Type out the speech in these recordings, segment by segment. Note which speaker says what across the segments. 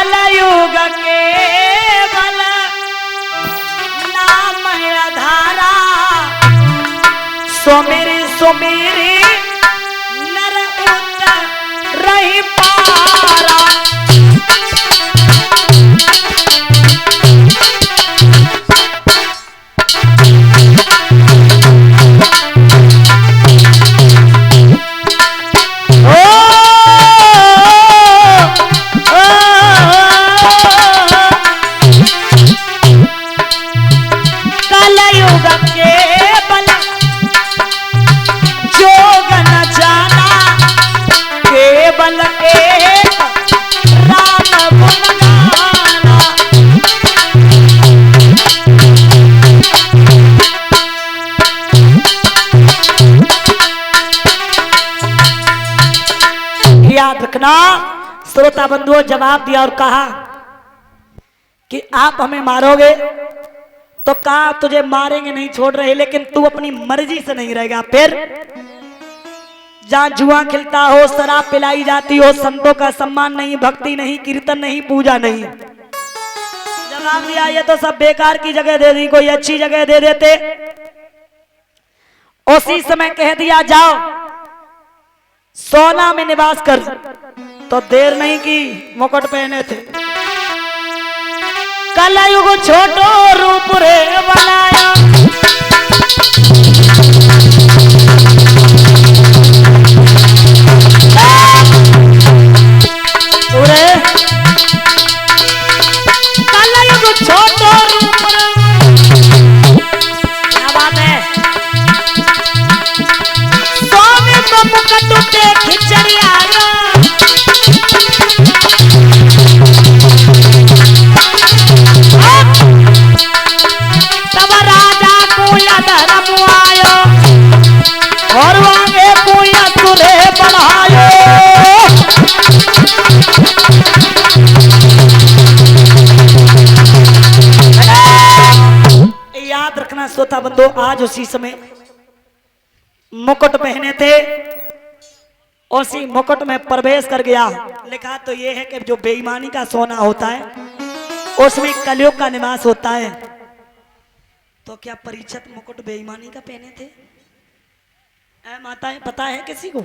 Speaker 1: कलयुग केवल नाम आधारा, सुमिर सुमिर नर उतर रही पारा। कलयुग केवल जोग न जाना, केवल एक राम गुण गाना। याद रखना, श्रोता बंधुओं जवाब दिया और कहा कि आप हमें मारोगे, तो कहा तुझे मारेंगे नहीं छोड़ रहे, लेकिन तू अपनी मर्जी से नहीं रहेगा। फिर जहां जुआ खिलता हो, शराब पिलाई जाती हो, संतों का सम्मान नहीं, भक्ति नहीं, कीर्तन नहीं, पूजा नहीं। जवाब दिया ये तो सब बेकार की जगह दे दी, कोई अच्छी जगह दे देते। उसी समय कह दिया जाओ सोना में निवास कर, तो देर नहीं की, मुकुट पहने थे। कलयुग छोटो रूप रे बनाया, पूरे कलयुग छोटो रूप रे। क्या बात है, स्वामी को मुकुट पे खिचड़िया तब राजा कुया धर्म आयो, और वांगे कुया तुरे बढ़ायो। याद रखना श्रोता बंधु, आज उसी समय मुकुट पहने थे, उसी मुकुट में प्रवेश कर गया। लिखा तो ये है कि जो बेईमानी का सोना होता है उसमें कलयुग का निवास होता है। तो क्या परीक्षित मुकुट बेईमानी का पहने थे? माताएं पता है किसी को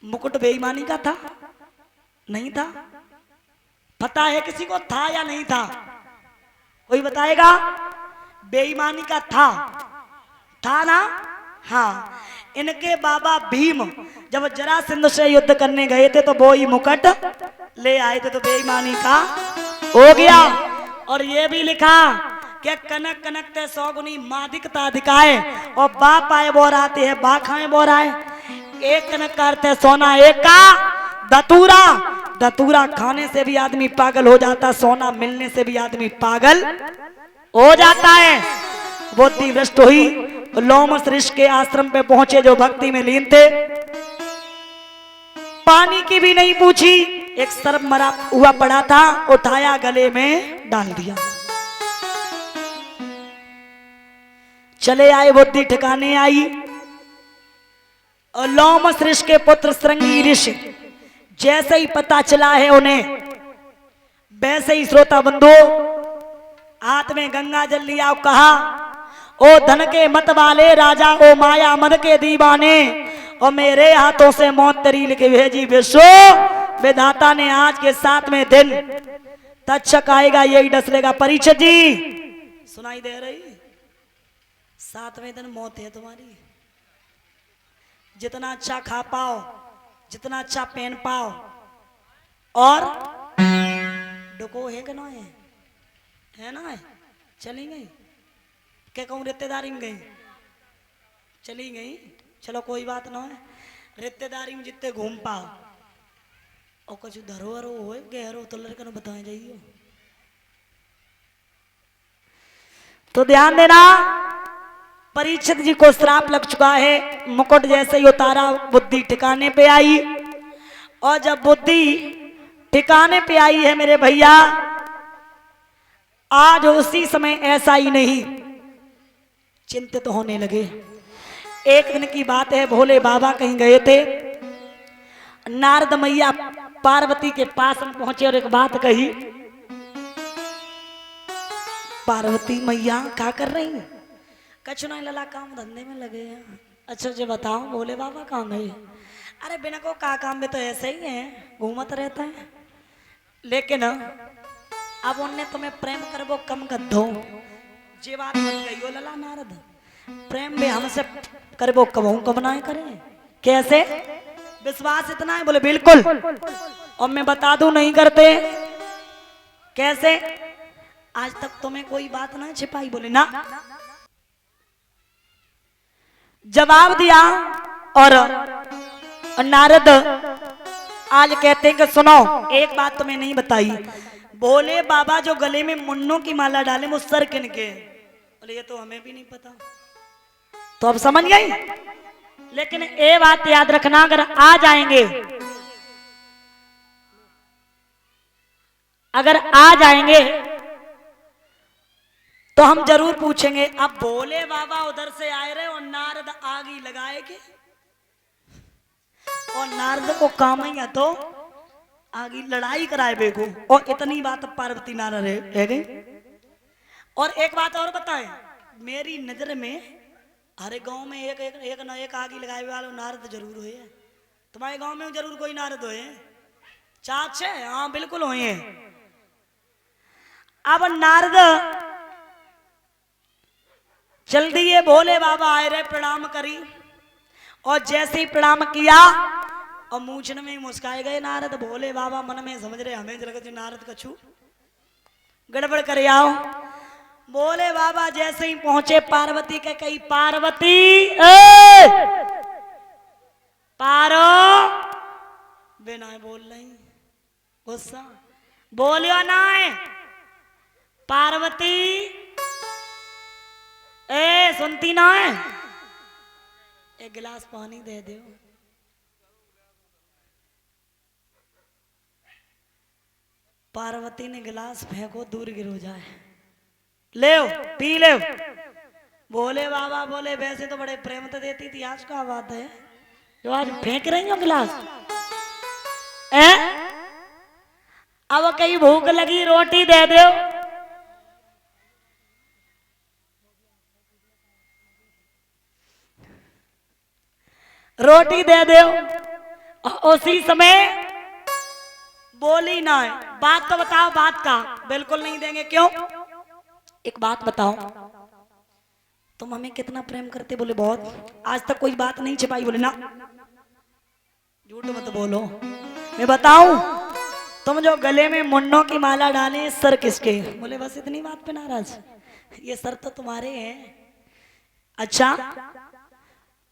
Speaker 1: मुकुट बेईमानी का था? नहीं था। पता है किसी को था या नहीं था? कोई बताएगा? बेईमानी का था ना? हाँ, इनके बाबा भीम जब जरासंध से युद्ध करने गए थे तो वो ही मुकुट ले आए थे, तो बेईमानी का हो गया। और ये भी लिखा कि कनक कनक ते सौगुनी मादिकता दिखाए, और बाप आए बोर आते हैं, बा खाए बोर आए। एक कनक करते सोना, एक का दतूरा। दतूरा खाने से भी आदमी पागल हो जाता, सोना मिलने से भी आदमी पागल हो जाता है। बुद्धि भ्रष्ट हुई, लोमस ऋषि के आश्रम पे पहुंचे जो भक्ति में लीन थे। पानी की भी नहीं पूछी, एक सर्प मरा हुआ पड़ा था, उठाया गले में डाल दिया। चले आए, बुद्धि ठिकाने आई। और लोमस ऋषि के पुत्र श्रृंगी ऋषि जैसे ही पता चला है उन्हें, वैसे ही श्रोता बंधु हाथ में गंगा जल लिया और कहा, ओ धन के मत वाले राजा, ओ माया मद के दीवाने, और मेरे हाथों से मौत तेरी लिखी भेजी विश्व विधाता ने। आज के 7वें दिन तक्षक आएगा, यही डसलेगा। परीक्षित जी सुनाई दे रही? 7वें दिन मौत है तुम्हारी। जितना अच्छा खा पाओ, जितना अच्छा पहन पाओ, और डुको है कि ना है ना? है चली गई क्या कहूँ, रिश्तेदारी में गई, चली गई, चलो कोई बात ना है। रिश्तेदारी में जितने घूम पाओ और कुछ धरोहर हो गहरो तो लड़का बताए जाइए। तो ध्यान देना, परीक्षित जी को श्राप लग चुका है। मुकुट जैसे ही उतारा, बुद्धि ठिकाने पे आई। और जब बुद्धि ठिकाने पे आई है मेरे भैया, आज उसी समय ऐसा ही नहीं, चिंतित होने लगे। एक दिन की बात है, भोले बाबा कहीं गए थे, नारद मैया पार्वती के पास हम पहुंचे और एक बात कही, पार्वती मैया क्या कर रही हैं? कछु नहीं लला, काम धंधे में लगे हैं। अच्छा जी बताओ, भोले बाबा काम है? अरे बिना को का काम में तो ऐसे ही है, घूमत रहता है। लेकिन अब उनने तुम्हें प्रेम करबो कम कर दो, जे बात बन गई हो लला नारद। प्रेम भी हमसे करबो कबहू कब ना करें। कैसे? विश्वास इतना है? बोले बिल्कुल। और मैं बता दूं नहीं करते। कैसे? आज तक तुम्हें कोई बात ना छिपाई? बोले ना। जवाब दिया। और नारद आज कहते हैं कि सुनो, एक बात तुम्हें नहीं बताई, भोले बाबा जो गले में मुन्नों की माला डाले वो सर किनके? बोले ये तो हमें भी नहीं पता। तो अब समझ गई। लेकिन ये बात याद रखना, अगर आ जाएंगे, अगर आ जाएंगे तो हम जरूर पूछेंगे। अब भोले बाबा उधर से आए रहे और नारद आग ही लगाएगे, और नारद को काम ही है तो आगे लड़ाई कराए बेगो। और इतनी बात पार्वती नारद रह गई। और एक बात और बताएं, मेरी नजर में हर गांव में एक एक एक न एक आगे लगाए वाले नारद जरूर हुए। तुम्हारे गांव में जरूर कोई नारद हुए? चाचे? हाँ बिल्कुल हुए। अब नारद जल्दी ये भोले बाबा आए रहे, प्रणाम करी, और जैसे ही प्रणाम किया और मूछन में मुस्काए गए नारद। भोले बाबा मन में समझ रहे हमें जगह नारद कछु गड़बड़ करे आओ। भोले बाबा जैसे ही पहुंचे पार्वती के कही, पार्वती ए पारो, बिना बोल रही, गुस्सा बोलियो ना है। पार्वती ए सुनती ना है? एक गिलास पानी दे दो। पार्वती ने गिलास फेंको, दूर गिर जाए, ले पी ले। भोले बाबा बोले वैसे तो बड़े प्रेम तो देती थी, आज क्या बात है जो आज फेंक रही हो गिलास? अब कहीं भूख लगी, रोटी दे दो। रोटी दे दो। उसी समय बोली ना है, बात तो बताओ, बात का बिल्कुल नहीं देंगे। क्यों? एक बात बताओ, तुम हमें कितना प्रेम करते? बोले बहुत। आज तक कोई बात नहीं छिपाई? बोले ना। झूठ मत बोलो, मैं बताऊं, तुम जो गले में मुन्नों की माला डाले, सर किसके? बोले बस इतनी बात पे नाराज? ये सर तो तुम्हारे हैं। अच्छा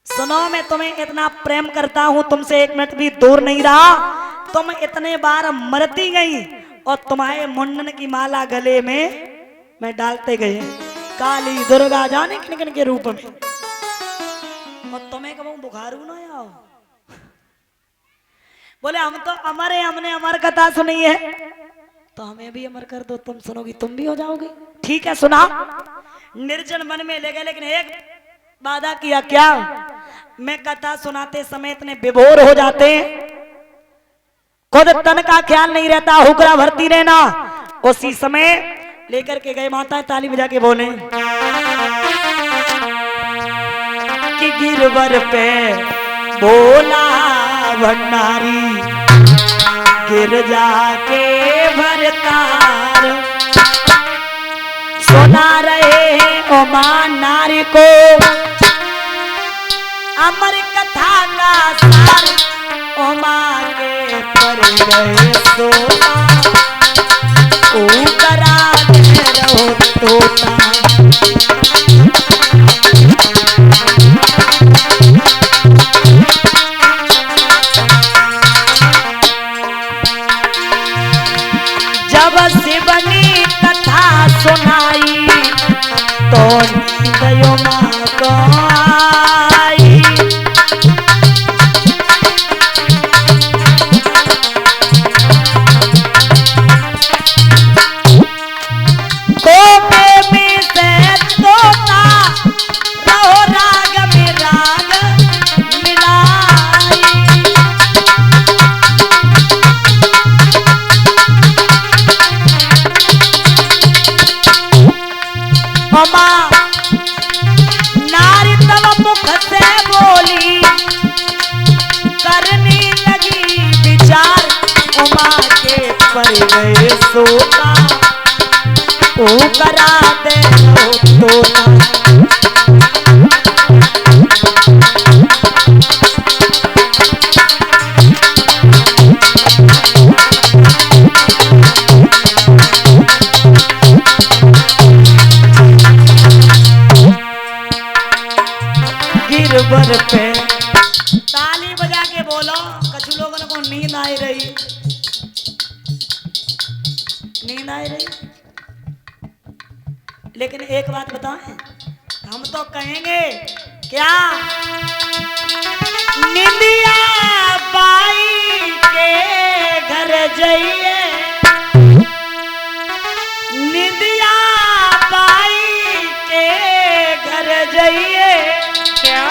Speaker 1: सुनो, मैं तुम्हें इतना प्रेम करता हूं, तुमसे एक मिनट भी दूर नहीं रहा। तुम इतने बार मरती गई और तुम्हारे मुंडन की माला गले में मैं डालते गए, काली दुर्गा जाने किन किन के रूप में। और तुम्हें कब बुखारू ना आओ? बोले हम तो अमर है, हमने अमर कथा सुनी है, तो हमें भी अमर कर दो। तुम सुनोगी तुम भी हो जाओगी। ठीक है सुना। निर्जन मन में ले गए, लेकिन एक वादा किया। क्या? मैं कथा सुनाते समय इतने विभोर हो जाते हैं, खुद तन का ख्याल नहीं रहता, हुकरा भरती रहना। उसी समय लेकर के गए, माता ताली बजा के बोले कि गिरवर पे बोला भंडारी, गिर जाके भरतार, सुना रहे ओ मां नारी को अमर कथा का सार। ओ मां के पर गए सोना, ऊपरा रहो तोता। जब शिवनी कथा सुनाई तो गयो मां को आई। शर्मा के पर गए सोता ओ करा दे तोता। गिरबर पे ताली बजा के बोलो, कछु लोगों को नींद आई रही, नींद आई रही। लेकिन एक बात बताएं, हम तो कहेंगे क्या, निंदिया बाई के घर जाइए, निंदिया बाई के घर जाइए, क्या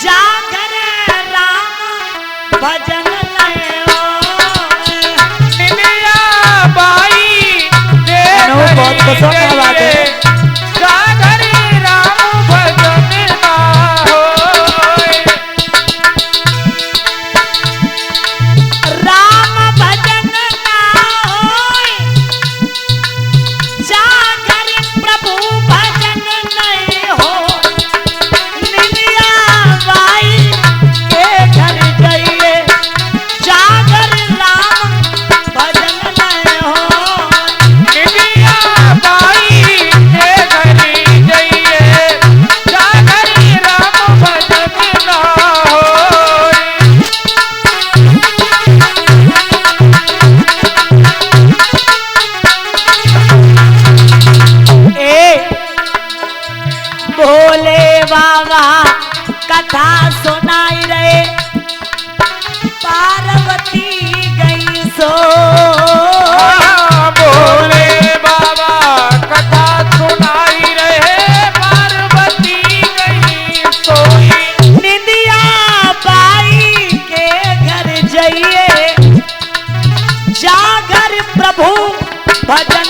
Speaker 1: जागर राम भजन लयो।
Speaker 2: निंदिया बाई के
Speaker 1: बहुत पसंद की बात है।
Speaker 2: जागर राम भजन ना होय,
Speaker 1: राम भजन ना होय, जागर प्रभु भजन नहीं हो, निंदिया बाई के घर जाइए, जागर राम भजन नहीं हो।
Speaker 2: निंदिया बाई के घर जाइए, जागर राम भजन ना होय।
Speaker 1: ए भोले बाबा कथा सुनाई रहे, पार्वती गई सो।
Speaker 2: भोले बाबा कथा सुनाई रहे, पार्वती गई सोई।
Speaker 1: निंदिया बाई के घर जाइए, जागर प्रभु भजन